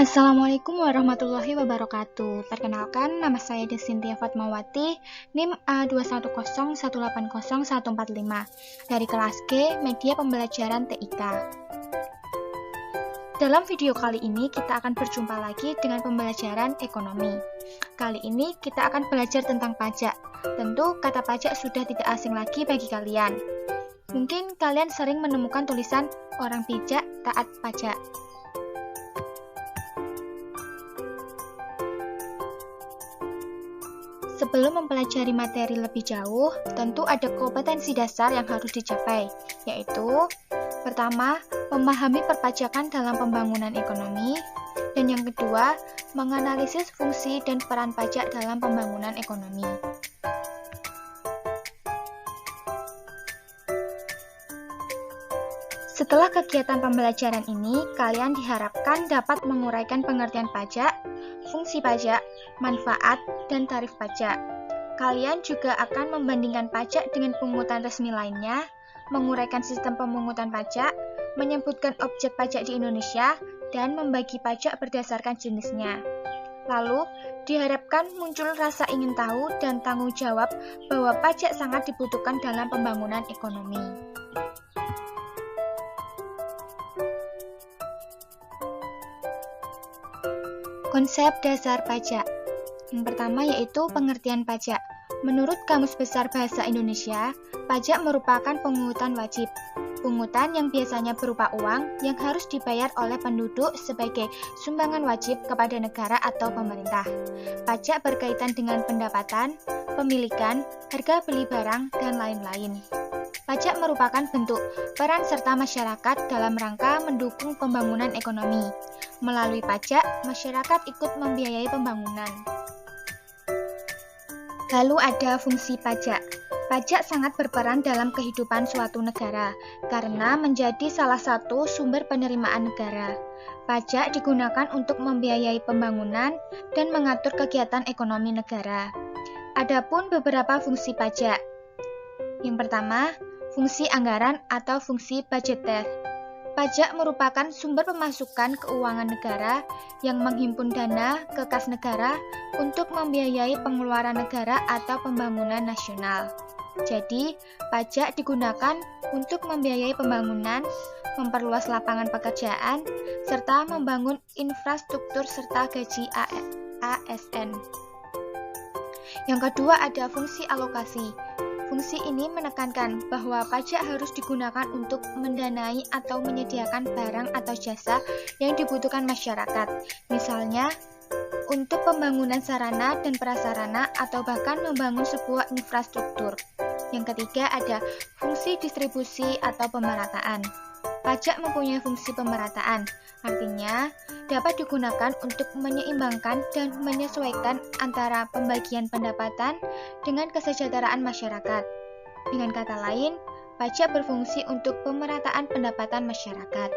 Assalamualaikum warahmatullahi wabarakatuh. Perkenalkan, nama saya Desintia Fatmawati, NIM A210180145 dari kelas G, Media Pembelajaran TIK. Dalam video kali ini kita akan berjumpa lagi dengan pembelajaran ekonomi. Kali ini kita akan belajar tentang pajak. Tentu kata pajak sudah tidak asing lagi bagi kalian. Mungkin kalian sering menemukan tulisan orang bijak taat pajak. Sebelum mempelajari materi lebih jauh, tentu ada kompetensi dasar yang harus dicapai, yaitu pertama, memahami perpajakan dalam pembangunan ekonomi, dan yang kedua, menganalisis fungsi dan peran pajak dalam pembangunan ekonomi. Setelah kegiatan pembelajaran ini, kalian diharapkan dapat menguraikan pengertian pajak, fungsi pajak, manfaat, dan tarif pajak. Kalian juga akan membandingkan pajak dengan pungutan resmi lainnya, menguraikan sistem pemungutan pajak, menyebutkan objek pajak di Indonesia, dan membagi pajak berdasarkan jenisnya. Lalu, diharapkan muncul rasa ingin tahu dan tanggung jawab bahwa pajak sangat dibutuhkan dalam pembangunan ekonomi. Konsep dasar pajak. Yang pertama yaitu pengertian pajak. Menurut Kamus Besar Bahasa Indonesia, pajak merupakan pungutan wajib. Pungutan yang biasanya berupa uang yang harus dibayar oleh penduduk sebagai sumbangan wajib kepada negara atau pemerintah. Pajak berkaitan dengan pendapatan, pemilikan, harga beli barang, dan lain-lain. Pajak merupakan bentuk peran serta masyarakat dalam rangka mendukung pembangunan ekonomi. Melalui pajak, masyarakat ikut membiayai pembangunan. Lalu ada fungsi pajak. Pajak sangat berperan dalam kehidupan suatu negara, karena menjadi salah satu sumber penerimaan negara. Pajak digunakan untuk membiayai pembangunan dan mengatur kegiatan ekonomi negara. Adapun beberapa fungsi pajak. Yang pertama, fungsi anggaran atau fungsi budgeter. Pajak merupakan sumber pemasukan keuangan negara yang menghimpun dana ke kas negara untuk membiayai pengeluaran negara atau pembangunan nasional. Jadi, pajak digunakan untuk membiayai pembangunan, memperluas lapangan pekerjaan, serta membangun infrastruktur serta gaji ASN. Yang kedua ada fungsi alokasi. Fungsi ini menekankan bahwa pajak harus digunakan untuk mendanai atau menyediakan barang atau jasa yang dibutuhkan masyarakat, misalnya untuk pembangunan sarana dan prasarana atau bahkan membangun sebuah infrastruktur. Yang ketiga ada fungsi distribusi atau pemerataan. Pajak mempunyai fungsi pemerataan, artinya dapat digunakan untuk menyeimbangkan dan menyesuaikan antara pembagian pendapatan dengan kesejahteraan masyarakat. Dengan kata lain, pajak berfungsi untuk pemerataan pendapatan masyarakat.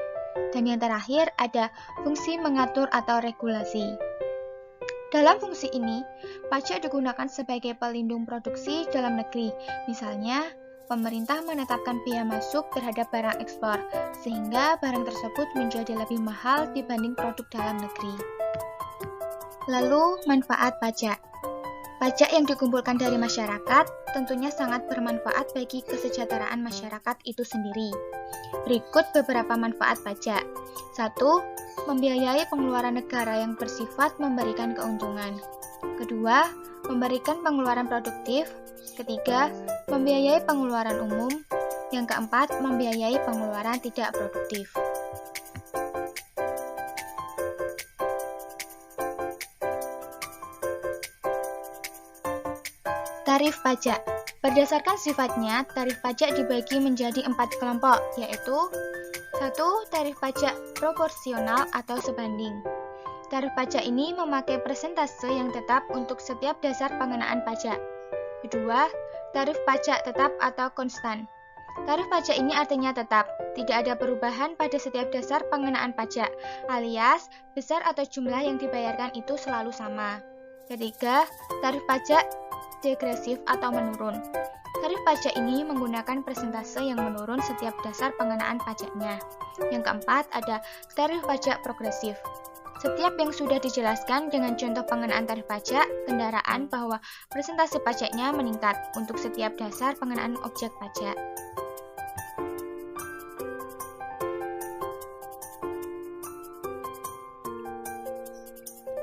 Dan yang terakhir ada fungsi mengatur atau regulasi. Dalam fungsi ini, pajak digunakan sebagai pelindung produksi dalam negeri, misalnya pemerintah menetapkan biaya masuk terhadap barang ekspor, sehingga barang tersebut menjadi lebih mahal dibanding produk dalam negeri. Lalu, manfaat pajak. Pajak yang dikumpulkan dari masyarakat tentunya sangat bermanfaat bagi kesejahteraan masyarakat itu sendiri. Berikut beberapa manfaat pajak. 1. Membiayai pengeluaran negara yang bersifat memberikan keuntungan. Kedua, memberikan pengeluaran produktif. Ketiga, membiayai pengeluaran umum. Yang keempat, membiayai pengeluaran tidak produktif. Tarif pajak. Berdasarkan sifatnya, tarif pajak dibagi menjadi 4 kelompok, yaitu 1. Tarif pajak proporsional atau sebanding. Tarif pajak ini memakai persentase yang tetap untuk setiap dasar pengenaan pajak. Kedua, tarif pajak tetap atau konstan. Tarif pajak ini artinya tetap, tidak ada perubahan pada setiap dasar pengenaan pajak, alias besar atau jumlah yang dibayarkan itu selalu sama. Ketiga, tarif pajak degresif atau menurun. Tarif pajak ini menggunakan persentase yang menurun setiap dasar pengenaan pajaknya. Yang keempat ada tarif pajak progresif. Setiap yang sudah dijelaskan dengan contoh pengenaan tarif pajak kendaraan bahwa presentasi pajaknya meningkat untuk setiap dasar pengenaan objek pajak.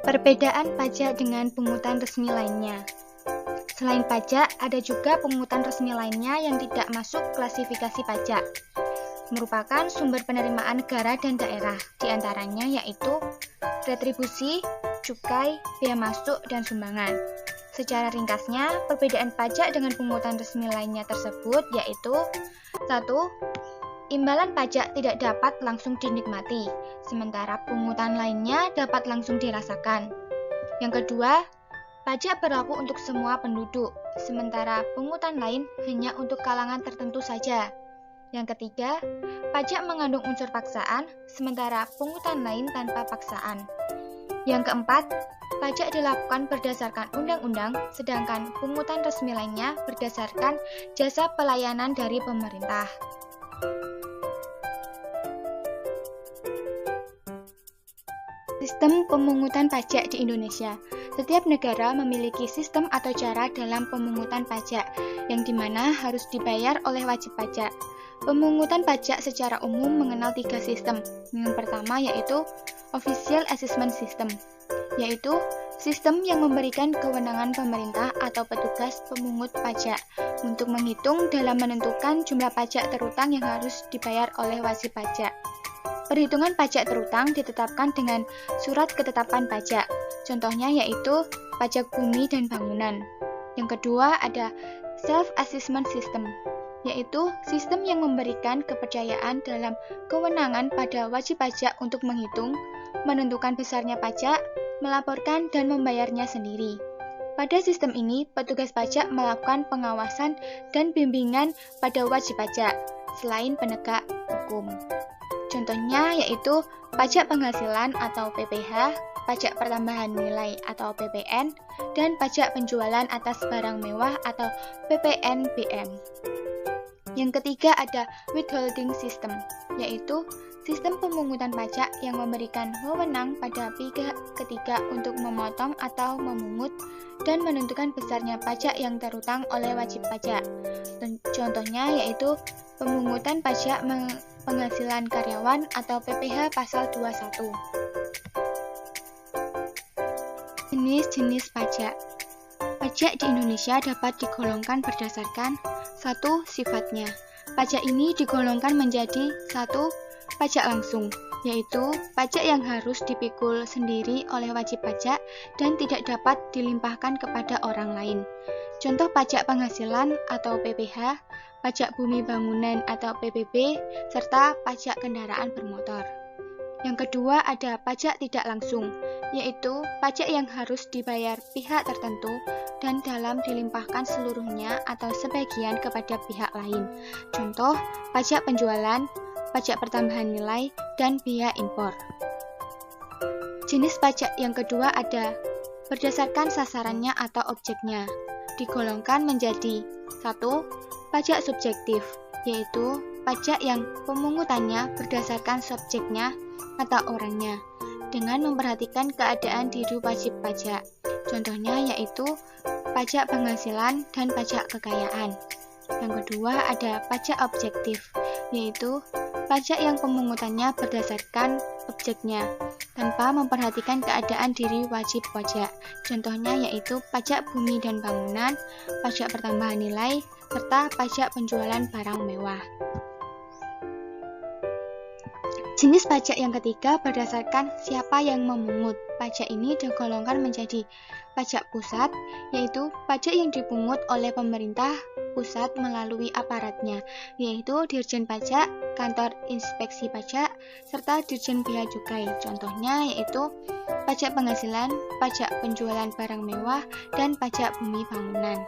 Perbedaan pajak dengan pungutan resmi lainnya. Selain pajak, ada juga pungutan resmi lainnya yang tidak masuk klasifikasi pajak, merupakan sumber penerimaan negara dan daerah, diantaranya yaitu retribusi, cukai, bea masuk, dan sumbangan. Secara ringkasnya, perbedaan pajak dengan pungutan resmi lainnya tersebut yaitu 1. Imbalan pajak tidak dapat langsung dinikmati, sementara pungutan lainnya dapat langsung dirasakan. Yang kedua, pajak berlaku untuk semua penduduk, sementara pungutan lain hanya untuk kalangan tertentu saja. Yang ketiga, pajak mengandung unsur paksaan, sementara pungutan lain tanpa paksaan. Yang keempat, pajak dilakukan berdasarkan undang-undang, sedangkan pungutan resmi lainnya berdasarkan jasa pelayanan dari pemerintah. Sistem pemungutan pajak di Indonesia. Setiap negara memiliki sistem atau cara dalam pemungutan pajak, yang dimana harus dibayar oleh wajib pajak. Pemungutan pajak secara umum mengenal 3 sistem. Yang pertama yaitu Official Assessment System, yaitu sistem yang memberikan kewenangan pemerintah atau petugas pemungut pajak untuk menghitung dalam menentukan jumlah pajak terutang yang harus dibayar oleh wajib pajak. Perhitungan pajak terutang ditetapkan dengan surat ketetapan pajak. Contohnya yaitu pajak bumi dan bangunan. Yang kedua ada Self-Assessment System, yaitu sistem yang memberikan kepercayaan dalam kewenangan pada wajib pajak untuk menghitung, menentukan besarnya pajak, melaporkan, dan membayarnya sendiri. Pada sistem ini, petugas pajak melakukan pengawasan dan bimbingan pada wajib pajak, selain penegak hukum. Contohnya yaitu pajak penghasilan atau PPh, pajak pertambahan nilai atau PPN, dan pajak penjualan atas barang mewah atau PPNBM. Yang ketiga ada withholding system, yaitu sistem pemungutan pajak yang memberikan wewenang pada pihak ketiga untuk memotong atau memungut dan menentukan besarnya pajak yang terutang oleh wajib pajak. Contohnya yaitu pemungutan pajak penghasilan karyawan atau PPh pasal 21. Jenis-jenis pajak. Pajak di Indonesia dapat digolongkan berdasarkan 1. Sifatnya. Pajak ini digolongkan menjadi 1. Pajak langsung, yaitu pajak yang harus dipikul sendiri oleh wajib pajak dan tidak dapat dilimpahkan kepada orang lain. Contoh pajak penghasilan atau PPh, pajak bumi bangunan atau PBB, serta pajak kendaraan bermotor. Yang kedua ada pajak tidak langsung, yaitu pajak yang harus dibayar pihak tertentu dan dalam dilimpahkan seluruhnya atau sebagian kepada pihak lain. Contoh pajak penjualan, pajak pertambahan nilai, dan biaya impor. Jenis pajak yang kedua ada berdasarkan sasarannya atau objeknya. Digolongkan menjadi 1. Pajak subjektif, yaitu pajak yang pemungutannya berdasarkan subjeknya atau orangnya, dengan memperhatikan keadaan diri wajib pajak. Contohnya yaitu pajak penghasilan dan pajak kekayaan. Yang kedua ada pajak objektif, yaitu pajak yang pemungutannya berdasarkan objeknya, tanpa memperhatikan keadaan diri wajib pajak. Contohnya yaitu pajak bumi dan bangunan, pajak pertambahan nilai, serta pajak penjualan barang mewah. Jenis pajak yang ketiga berdasarkan siapa yang memungut. Pajak ini digolongkan menjadi pajak pusat, yaitu pajak yang dipungut oleh pemerintah pusat melalui aparatnya, yaitu Dirjen Pajak, Kantor Inspeksi Pajak, serta Dirjen Bea Cukai. Contohnya yaitu pajak penghasilan, pajak penjualan barang mewah, dan pajak bumi bangunan.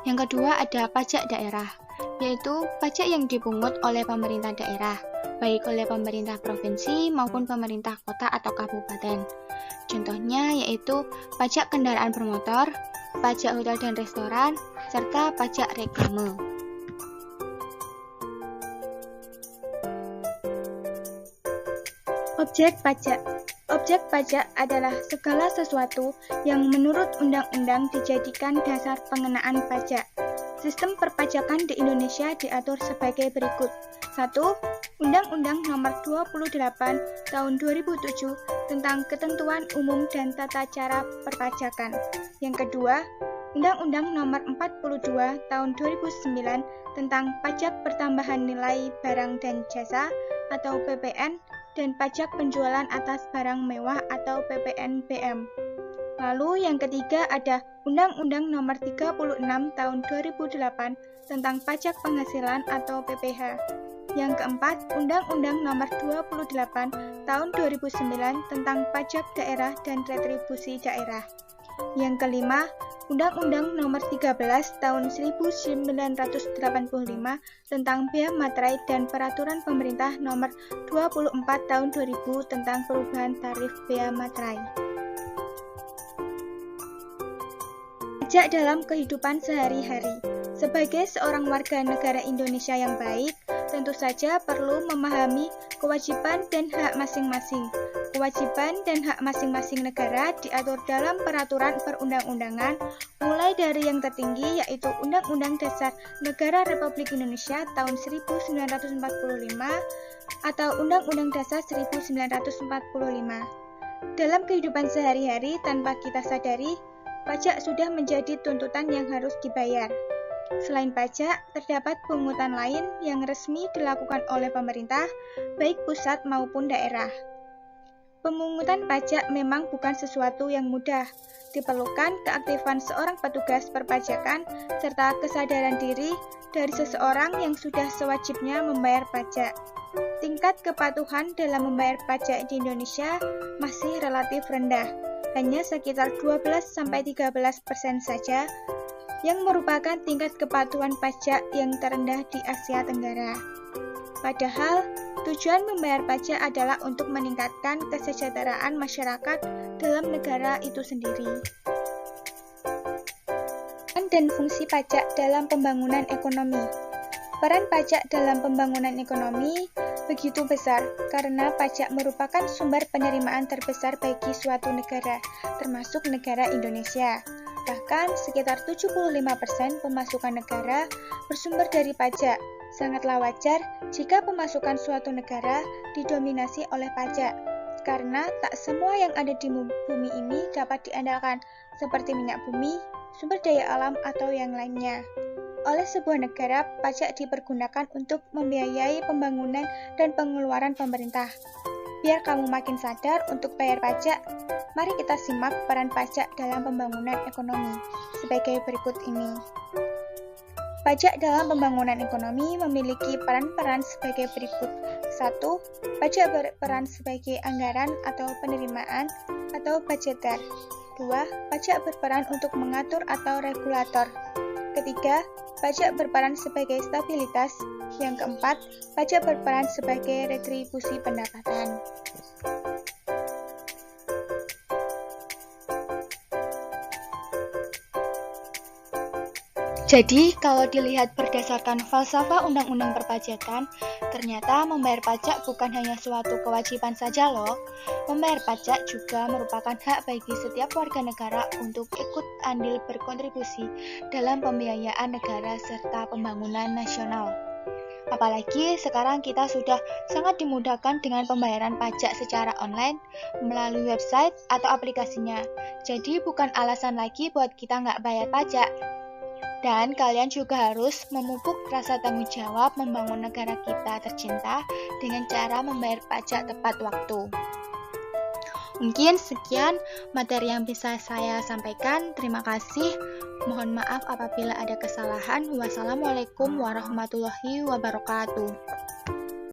Yang kedua ada pajak daerah, yaitu pajak yang dipungut oleh pemerintah daerah, baik oleh pemerintah provinsi maupun pemerintah kota atau kabupaten. Contohnya yaitu pajak kendaraan bermotor, pajak hotel dan restoran, serta pajak reklame. Objek pajak. Objek pajak adalah segala sesuatu yang menurut undang-undang dijadikan dasar pengenaan pajak. Sistem perpajakan di Indonesia diatur sebagai berikut. 1. Undang-Undang Nomor 28 Tahun 2007 tentang Ketentuan Umum dan Tata Cara Perpajakan. Yang kedua, Undang-Undang Nomor 42 Tahun 2009 tentang Pajak Pertambahan Nilai Barang dan Jasa atau PPN dan Pajak Penjualan Atas Barang Mewah atau PPNBM. Lalu yang ketiga ada Undang-Undang Nomor 36 Tahun 2008 tentang Pajak Penghasilan atau PPH. Yang keempat, Undang-Undang Nomor 28 Tahun 2009 tentang Pajak Daerah dan Retribusi Daerah. Yang kelima, Undang-Undang Nomor 13 Tahun 1985 tentang Bea Materai dan Peraturan Pemerintah Nomor 24 Tahun 2000 tentang perubahan tarif bea materai. Pajak dalam kehidupan sehari-hari. Sebagai seorang warga negara Indonesia yang baik, tentu saja perlu memahami kewajiban dan hak masing-masing. Kewajiban dan hak masing-masing negara diatur dalam peraturan perundang-undangan, mulai dari yang tertinggi yaitu Undang-Undang Dasar Negara Republik Indonesia tahun 1945 atau Undang-Undang Dasar 1945. Dalam kehidupan sehari-hari tanpa kita sadari, pajak sudah menjadi tuntutan yang harus dibayar. Selain pajak, terdapat pungutan lain yang resmi dilakukan oleh pemerintah, baik pusat maupun daerah. Pemungutan pajak memang bukan sesuatu yang mudah. Diperlukan keaktifan seorang petugas perpajakan serta kesadaran diri dari seseorang yang sudah sewajibnya membayar pajak. Tingkat kepatuhan dalam membayar pajak di Indonesia masih relatif rendah, hanya sekitar 12-13% saja, yang merupakan tingkat kepatuhan pajak yang terendah di Asia Tenggara. Padahal, tujuan membayar pajak adalah untuk meningkatkan kesejahteraan masyarakat dalam negara itu sendiri. Peran dan fungsi pajak dalam pembangunan ekonomi. Peran pajak dalam pembangunan ekonomi begitu besar karena pajak merupakan sumber penerimaan terbesar bagi suatu negara, termasuk negara Indonesia. Bahkan sekitar 75% pemasukan negara bersumber dari pajak. Sangatlah wajar jika pemasukan suatu negara didominasi oleh pajak, karena tak semua yang ada di bumi ini dapat diandalkan, seperti minyak bumi, sumber daya alam, atau yang lainnya. Oleh sebuah negara, pajak dipergunakan untuk membiayai pembangunan dan pengeluaran pemerintah. Biar kamu makin sadar untuk bayar pajak, mari kita simak peran pajak dalam pembangunan ekonomi sebagai berikut ini. Pajak dalam pembangunan ekonomi memiliki peran-peran sebagai berikut. 1. Pajak berperan sebagai anggaran atau penerimaan atau budgeter. 2. Pajak berperan untuk mengatur atau regulator. Ketiga, pajak berperan sebagai stabilitas. Yang keempat, pajak berperan sebagai retribusi pendapatan. Jadi, kalau dilihat berdasarkan falsafah undang-undang perpajakan, ternyata membayar pajak bukan hanya suatu kewajiban saja loh. Membayar pajak juga merupakan hak bagi setiap warga negara untuk ikut andil berkontribusi dalam pembiayaan negara serta pembangunan nasional. Apalagi sekarang kita sudah sangat dimudahkan dengan pembayaran pajak secara online melalui website atau aplikasinya. Jadi bukan alasan lagi buat kita nggak bayar pajak. Dan kalian juga harus memupuk rasa tanggung jawab membangun negara kita tercinta dengan cara membayar pajak tepat waktu. Mungkin sekian materi yang bisa saya sampaikan. Terima kasih. Mohon maaf apabila ada kesalahan. Wassalamualaikum warahmatullahi wabarakatuh.